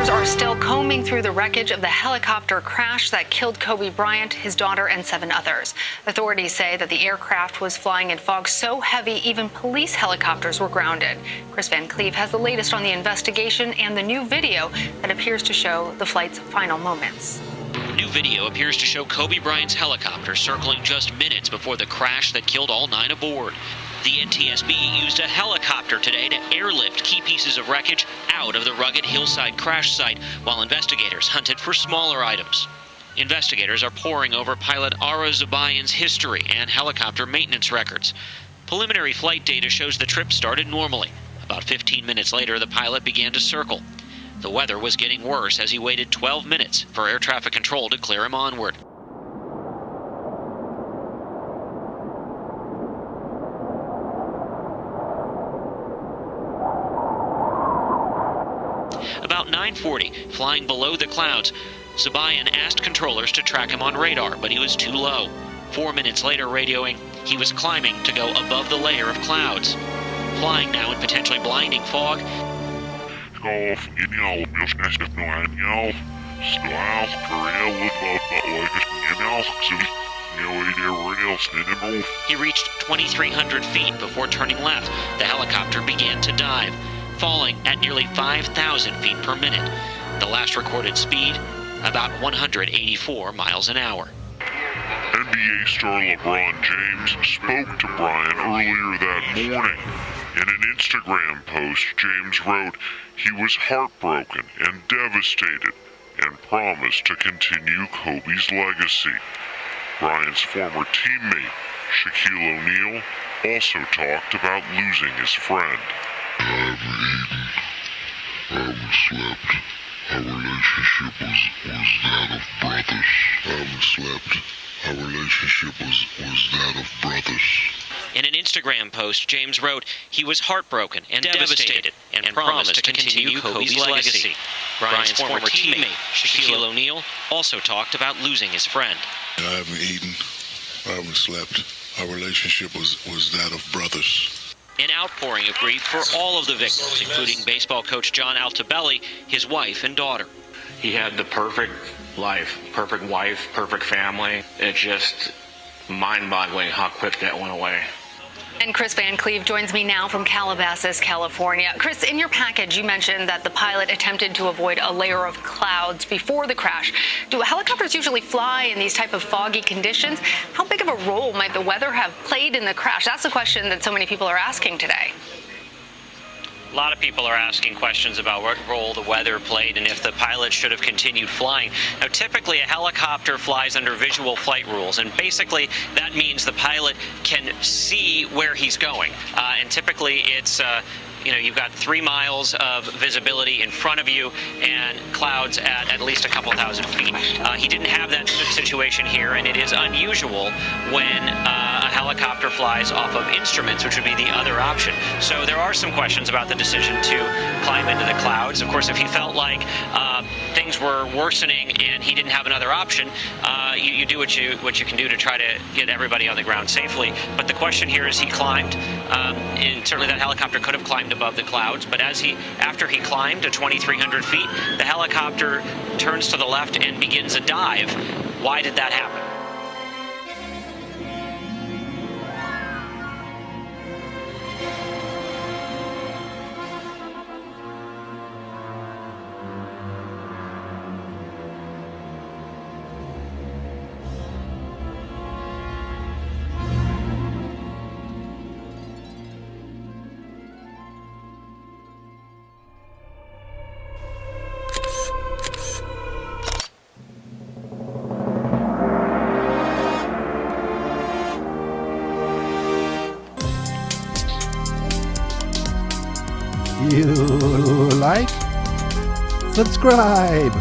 Crews are still combing through the wreckage of the helicopter crash that killed Kobe Bryant, his daughter, and 7 others. Authorities say that the aircraft was flying in fog so heavy even police helicopters were grounded. Chris Van Cleve has the latest on the investigation and the new video that appears to show the flight's final moments. New video appears to show Kobe Bryant's helicopter circling just minutes before the crash that killed all 9 aboard. The NTSB used a helicopter today to airlift key pieces of wreckage out of the rugged hillside crash site while investigators hunted for smaller items. Investigators are poring over pilot Ara Zabayan's history and helicopter maintenance records. Preliminary flight data shows the trip started normally. About 15 minutes later, the pilot began to circle. The weather was getting worse as he waited 12 minutes for air traffic control to clear him onward. About 9:40, flying below the clouds, Zabayan asked controllers to track him on radar, but he was too low. 4 minutes later, radioing, he was climbing to go above the layer of clouds. Flying now in potentially blinding fog. He reached 2,300 feet before turning left. The helicopter began to dive, falling at nearly 5,000 feet per minute. The last recorded speed, about 184 miles an hour. NBA star LeBron James spoke to Bryant earlier that morning. In an Instagram post, James wrote he was heartbroken and devastated and promised to continue Kobe's legacy. Bryant's former teammate, Shaquille O'Neal, also talked about losing his friend. I haven't slept. Our relationship was that of brothers. I haven't slept. Our relationship was that of brothers. In an Instagram post, James wrote he was heartbroken and devastated and promised to continue Kobe's legacy. Bryant's former teammate, Shaquille O'Neal, also talked about losing his friend. I haven't eaten. I haven't slept. Our relationship was that of brothers. An outpouring of grief for all of the victims, including baseball coach John Altobelli, his wife and daughter. He had the perfect life, perfect wife, perfect family. It's just mind-boggling how quick that went away. And Chris Van Cleve joins me now from Calabasas, California. Chris, in your package, you mentioned that the pilot attempted to avoid a layer of clouds before the crash. Do helicopters usually fly in these type of foggy conditions? How big of a role might the weather have played in the crash? That's the question that so many people are asking today. A lot of people are asking questions about what role the weather played and if the pilot should have continued flying. Now, typically, a helicopter flies under visual flight rules, and basically that means the pilot can see where he's going. And typically, it's you've got 3 miles of visibility in front of you and clouds at least a couple thousand feet. He didn't have that situation here, and it is unusual when a helicopter flies off of instruments, which would be the other option. So there are some questions about the decision to climb into the clouds. Of course, if he felt like things were worsening and he didn't have another option, you do what you can do to try to get everybody on the ground safely. But the question here is he climbed, and certainly that helicopter could have climbed above the clouds, but after he climbed to 2,300 feet, the helicopter turns to the left and begins a dive. Why did that happen? You like? Subscribe!